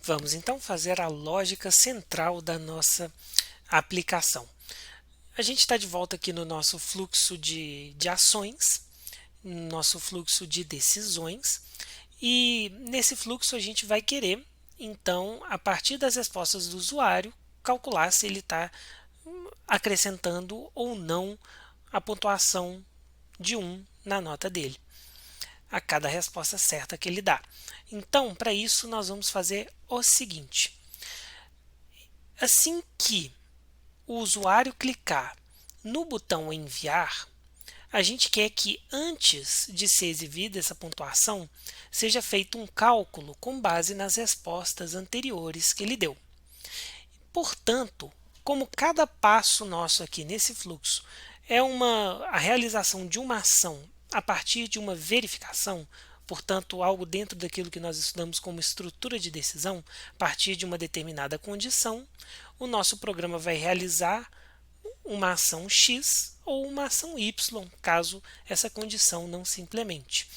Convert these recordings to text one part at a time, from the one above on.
Vamos então fazer a lógica central da nossa aplicação. A gente está de volta aqui no nosso fluxo de ações, no nosso fluxo de decisões, e nesse fluxo a gente vai querer, então, a partir das respostas do usuário, calcular se ele está acrescentando ou não a pontuação de 1 na nota dele, a cada resposta certa que ele dá. Então, para isso, nós vamos fazer o seguinte: assim que o usuário clicar no botão enviar, a gente quer que antes de ser exibida essa pontuação, seja feito um cálculo com base nas respostas anteriores que ele deu. Portanto, como cada passo nosso aqui nesse fluxo é a realização de uma ação a partir de uma verificação, portanto, algo dentro daquilo que nós estudamos como estrutura de decisão, a partir de uma determinada condição, o nosso programa vai realizar uma ação X ou uma ação Y, caso essa condição não se implemente.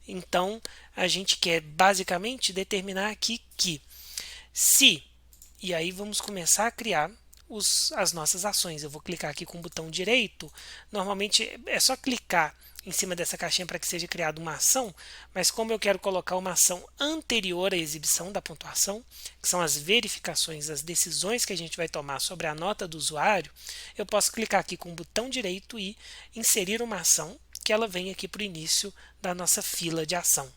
Então, a gente quer basicamente determinar aqui que se, e aí vamos começar a criar as nossas ações. Eu vou clicar aqui com o botão direito. Normalmente é só clicar em cima dessa caixinha para que seja criada uma ação, mas como eu quero colocar uma ação anterior à exibição da pontuação, que são as verificações, as decisões que a gente vai tomar sobre a nota do usuário, eu posso clicar aqui com o botão direito e inserir uma ação, que ela vem aqui para o início da nossa fila de ação.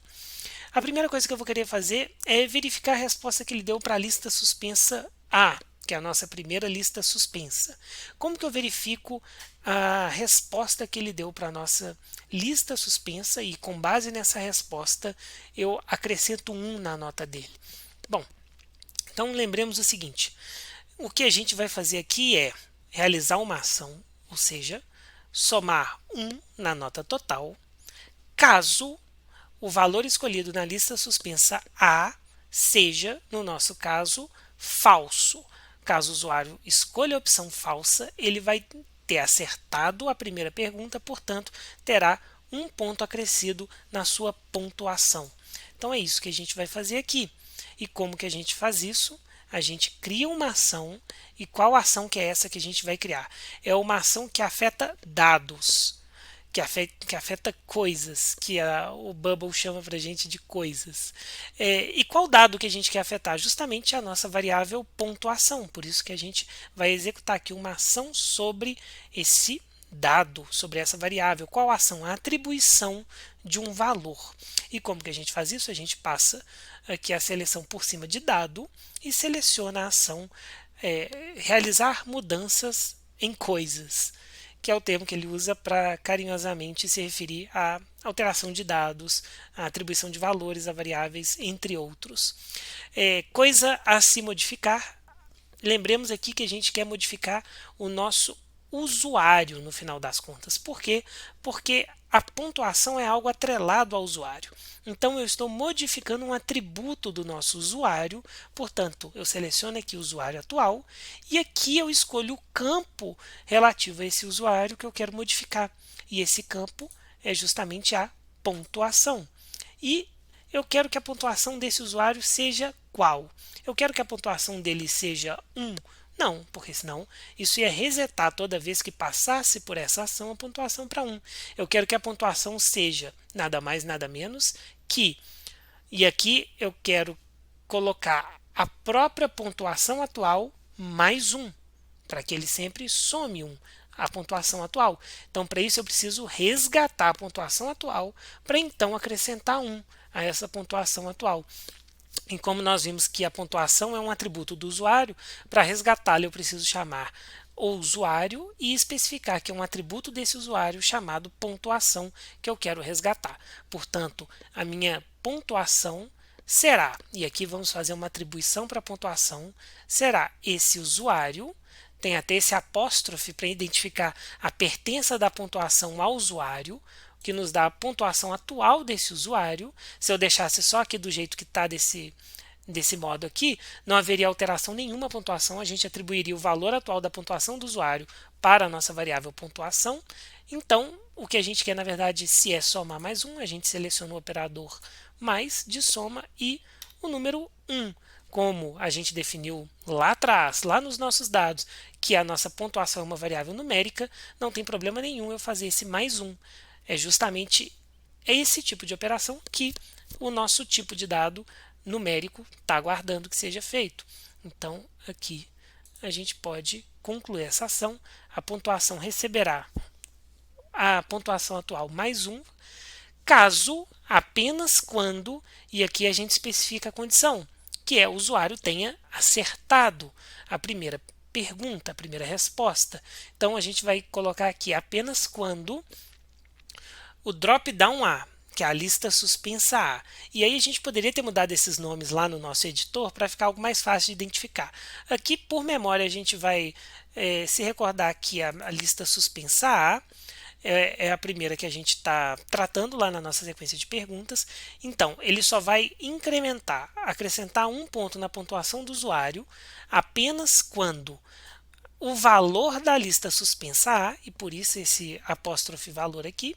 A primeira coisa que eu vou querer fazer é verificar a resposta que ele deu para a lista suspensa A, que é a nossa primeira lista suspensa. Como que eu verifico a resposta que ele deu para a nossa lista suspensa e com base nessa resposta eu acrescento 1 na nota dele? Bom, então lembremos o seguinte: o que a gente vai fazer aqui é realizar uma ação, ou seja, somar 1 na nota total, caso o valor escolhido na lista suspensa A seja, no nosso caso, falso. Caso o usuário escolha a opção falsa, ele vai ter acertado a primeira pergunta, portanto, terá um ponto acrescido na sua pontuação. Então é isso que a gente vai fazer aqui. E como que a gente faz isso? A gente cria uma ação. E qual ação que é essa que a gente vai criar? É uma ação que afeta dados, que afeta coisas, que o Bubble chama para a gente de coisas. E qual dado que a gente quer afetar? Justamente a nossa variável pontuação. Por isso que a gente vai executar aqui uma ação sobre esse dado, sobre essa variável. Qual a ação? A atribuição de um valor. E como que a gente faz isso? A gente passa aqui a seleção por cima de dado e seleciona a ação realizar mudanças em coisas, que é o termo que ele usa para carinhosamente se referir à alteração de dados, à atribuição de valores a variáveis, entre outros. Coisa a se modificar. Lembremos aqui que a gente quer modificar o nosso usuário no final das contas. Por quê? Porque a pontuação é algo atrelado ao usuário. Então eu estou modificando um atributo do nosso usuário, portanto, eu seleciono aqui o usuário atual e aqui eu escolho o campo relativo a esse usuário que eu quero modificar. E esse campo é justamente a pontuação. E eu quero que a pontuação desse usuário seja qual? Eu quero que a pontuação dele seja 1. Não, porque senão isso ia resetar toda vez que passasse por essa ação a pontuação para 1. Eu quero que a pontuação seja nada mais, nada menos que, e aqui eu quero colocar a própria pontuação atual mais 1, para que ele sempre some 1, a pontuação atual. Então, para isso eu preciso resgatar a pontuação atual para então acrescentar 1 a essa pontuação atual. E como nós vimos que a pontuação é um atributo do usuário, para resgatá-lo eu preciso chamar o usuário e especificar que é um atributo desse usuário chamado pontuação que eu quero resgatar. Portanto, a minha pontuação será, e aqui vamos fazer uma atribuição para a pontuação, será esse usuário, tem até esse apóstrofe para identificar a pertença da pontuação ao usuário, que nos dá a pontuação atual desse usuário. Se eu deixasse só aqui do jeito que está desse modo aqui, não haveria alteração nenhuma à pontuação, a gente atribuiria o valor atual da pontuação do usuário para a nossa variável pontuação. Então, o que a gente quer, na verdade, se é somar mais 1, a gente seleciona o operador mais de soma e o número 1. como a gente definiu lá atrás, lá nos nossos dados, que a nossa pontuação é uma variável numérica, não tem problema nenhum eu fazer esse mais um. É justamente esse tipo de operação que o nosso tipo de dado numérico está aguardando que seja feito. Então, aqui a gente pode concluir essa ação. A pontuação receberá a pontuação atual mais um, caso, apenas quando, e aqui a gente especifica a condição, que é o usuário tenha acertado a primeira pergunta, a primeira resposta. Então a gente vai colocar aqui apenas quando o drop-down A, que é a lista suspensa A. E aí a gente poderia ter mudado esses nomes lá no nosso editor para ficar algo mais fácil de identificar. Aqui, por memória, a gente vai se recordar que a lista suspensa A é a primeira que a gente está tratando lá na nossa sequência de perguntas. Então, ele só vai incrementar, acrescentar um ponto na pontuação do usuário apenas quando o valor da lista suspensa A, e por isso esse apóstrofe valor aqui,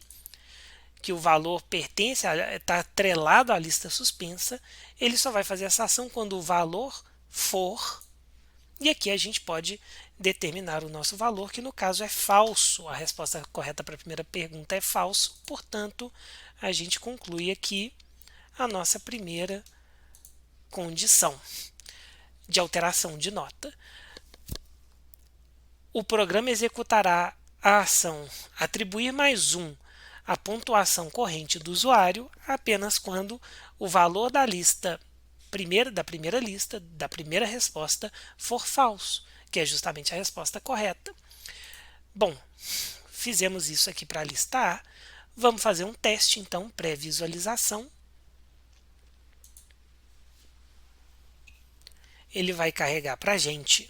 que o valor pertence, está atrelado à lista suspensa, ele só vai fazer essa ação quando o valor for, e aqui a gente pode determinar o nosso valor, que no caso é falso. A resposta correta para a primeira pergunta é falso, portanto, a gente conclui aqui a nossa primeira condição de alteração de nota. O programa executará a ação atribuir mais um à pontuação corrente do usuário apenas quando o valor da lista da primeira resposta for falso, que é justamente a resposta correta. Bom, fizemos isso aqui para a lista A. Vamos fazer um teste, então, pré-visualização. Ele vai carregar para a gente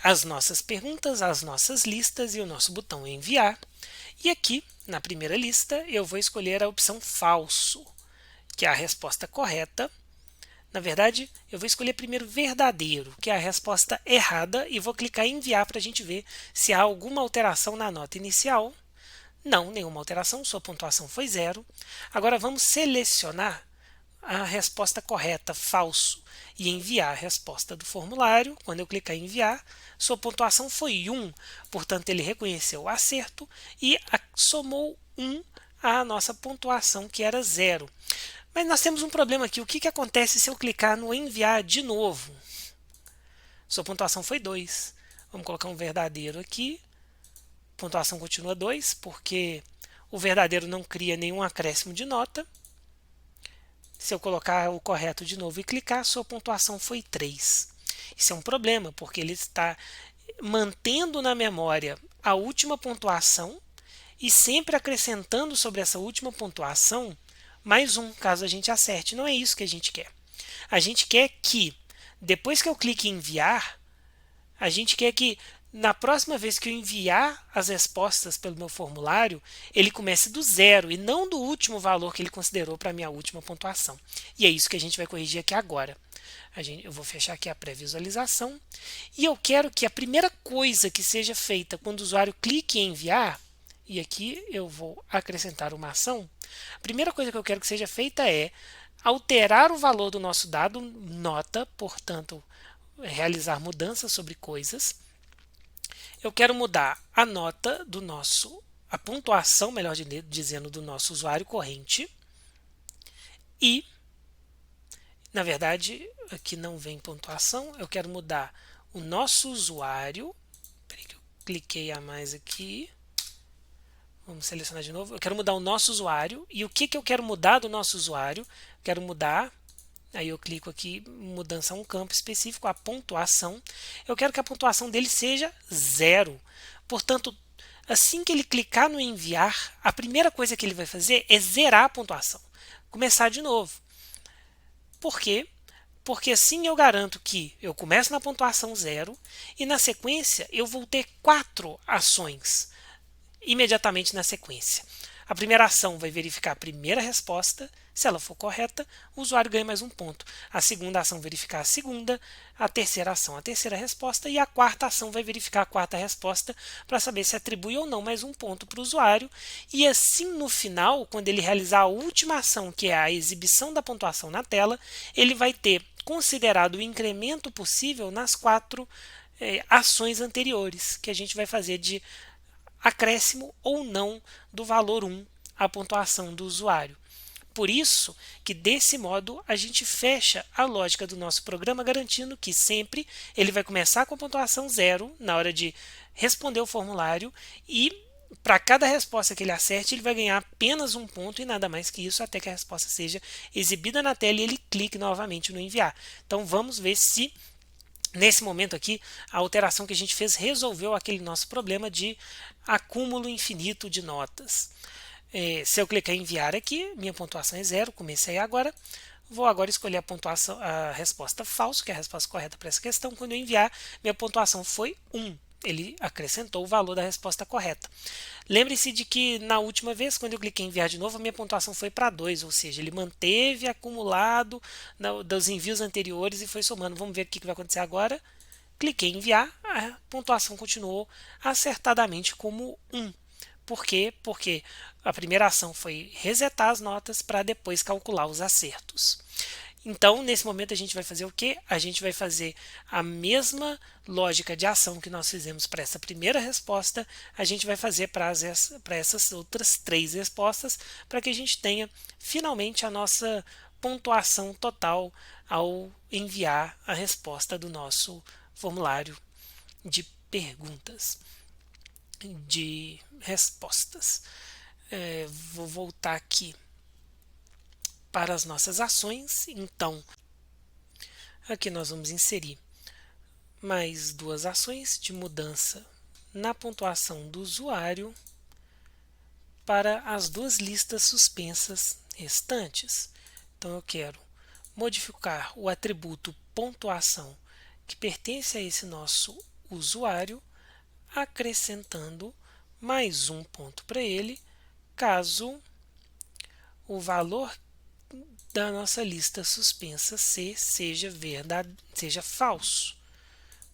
as nossas perguntas, as nossas listas e o nosso botão enviar. E aqui, na primeira lista, eu vou escolher a opção falso, que é a resposta correta. Na verdade, eu vou escolher primeiro verdadeiro, que é a resposta errada, e vou clicar em enviar para a gente ver se há alguma alteração na nota inicial. Não, nenhuma alteração, sua pontuação foi 0. Agora vamos selecionar a resposta correta, falso, e enviar a resposta do formulário. Quando eu clicar em enviar, sua pontuação foi 1, portanto ele reconheceu o acerto e somou 1 à nossa pontuação, que era 0. Mas nós temos um problema aqui. O que acontece se eu clicar no enviar de novo? Sua pontuação foi 2. Vamos colocar um verdadeiro aqui. A pontuação continua 2, porque o verdadeiro não cria nenhum acréscimo de nota. Se eu colocar o correto de novo e clicar, sua pontuação foi 3. Isso é um problema, porque ele está mantendo na memória a última pontuação e sempre acrescentando sobre essa última pontuação mais um, caso a gente acerte. Não é isso que a gente quer. A gente quer que, depois que eu clique em enviar, a gente quer que na próxima vez que eu enviar as respostas pelo meu formulário, ele comece do 0 e não do último valor que ele considerou para a minha última pontuação. E é isso que a gente vai corrigir aqui agora. Eu vou fechar aqui a pré-visualização e eu quero que a primeira coisa que seja feita quando o usuário clique em enviar, e aqui eu vou acrescentar uma ação, a primeira coisa que eu quero que seja feita é alterar o valor do nosso dado nota, portanto, realizar mudanças sobre coisas. Eu quero mudar a nota do a pontuação, melhor dizendo, do nosso usuário corrente. E, na verdade, aqui não vem pontuação, eu quero mudar o nosso usuário. Peraí que eu cliquei a mais aqui. Vamos selecionar de novo. Eu quero mudar o nosso usuário. E o que eu quero mudar do nosso usuário? Quero mudar. Aí eu clico aqui, mudança a um campo específico, a pontuação. Eu quero que a pontuação dele seja 0. Portanto, assim que ele clicar no enviar, a primeira coisa que ele vai fazer é zerar a pontuação. Começar de novo. Por quê? Porque assim eu garanto que eu começo na pontuação 0 e na sequência eu vou ter 4 ações imediatamente na sequência. A primeira ação vai verificar a primeira resposta. Se ela for correta, o usuário ganha mais um ponto. A segunda ação verificar a segunda, a terceira ação a terceira resposta e a quarta ação vai verificar a quarta resposta para saber se atribui ou não mais um ponto para o usuário. E assim no final, quando ele realizar a última ação, que é a exibição da pontuação na tela, ele vai ter considerado o incremento possível nas 4 ações anteriores que a gente vai fazer de acréscimo ou não do valor 1 à pontuação do usuário. Por isso que desse modo a gente fecha a lógica do nosso programa, garantindo que sempre ele vai começar com a pontuação 0 na hora de responder o formulário e para cada resposta que ele acerte ele vai ganhar apenas um ponto e nada mais que isso até que a resposta seja exibida na tela e ele clique novamente no enviar. Então vamos ver se nesse momento aqui, a alteração que a gente fez resolveu aquele nosso problema de acúmulo infinito de notas. Se eu clicar em enviar aqui, minha pontuação é 0, comecei agora. Vou agora escolher a resposta falso, que é a resposta correta para essa questão. Quando eu enviar, minha pontuação foi 1. Ele acrescentou o valor da resposta correta. Lembre-se de que na última vez, quando eu cliquei em enviar de novo, a minha pontuação foi para 2, ou seja, ele manteve acumulado dos envios anteriores e foi somando. Vamos ver o que vai acontecer agora. Cliquei em enviar, a pontuação continuou acertadamente como 1. Por quê? Porque a primeira ação foi resetar as notas para depois calcular os acertos. Então, nesse momento, a gente vai fazer o quê? A gente vai fazer a mesma lógica de ação que nós fizemos para essa primeira resposta, a gente vai fazer para essas outras 3 respostas, para que a gente tenha finalmente a nossa pontuação total ao enviar a resposta do nosso formulário de perguntas, de respostas. Vou voltar aqui para as nossas ações. Então, aqui nós vamos inserir mais 2 ações de mudança na pontuação do usuário para as 2 listas suspensas restantes. Então, eu quero modificar o atributo pontuação que pertence a esse nosso usuário, acrescentando mais um ponto para ele, caso o valor da nossa lista suspensa C seja falso,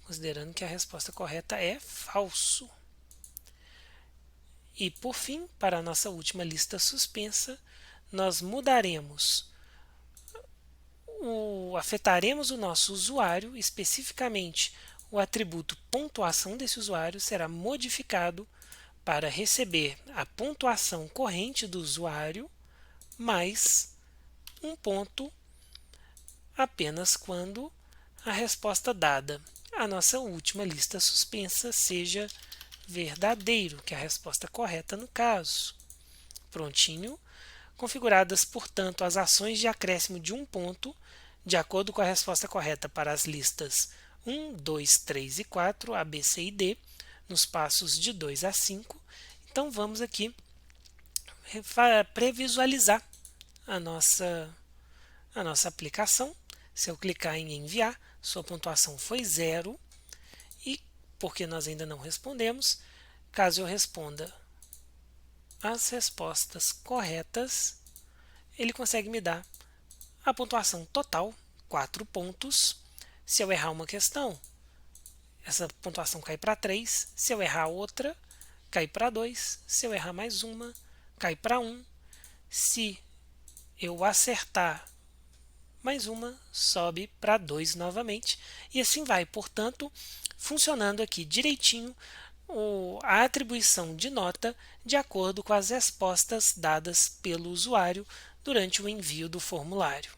considerando que a resposta correta é falso. E por fim, para a nossa última lista suspensa, nós afetaremos o nosso usuário, especificamente o atributo pontuação desse usuário será modificado para receber a pontuação corrente do usuário mais um ponto apenas quando a resposta dada à nossa última lista suspensa seja verdadeiro, que é a resposta correta no caso. Prontinho. Configuradas, portanto, as ações de acréscimo de um ponto, de acordo com a resposta correta para as listas 1, 2, 3 e 4, A, B, C e D, nos passos de 2 a 5. Então, vamos aqui previsualizar a nossa aplicação. Se eu clicar em enviar, sua pontuação foi 0 e, porque nós ainda não respondemos, caso eu responda as respostas corretas, ele consegue me dar a pontuação total, 4 pontos. Se eu errar uma questão, essa pontuação cai para 3. Se eu errar outra, cai para 2. Se eu errar mais uma, cai para 1. Se eu acertar mais uma, sobe para 2 novamente. E assim vai. Portanto, funcionando aqui direitinho a atribuição de nota de acordo com as respostas dadas pelo usuário durante o envio do formulário.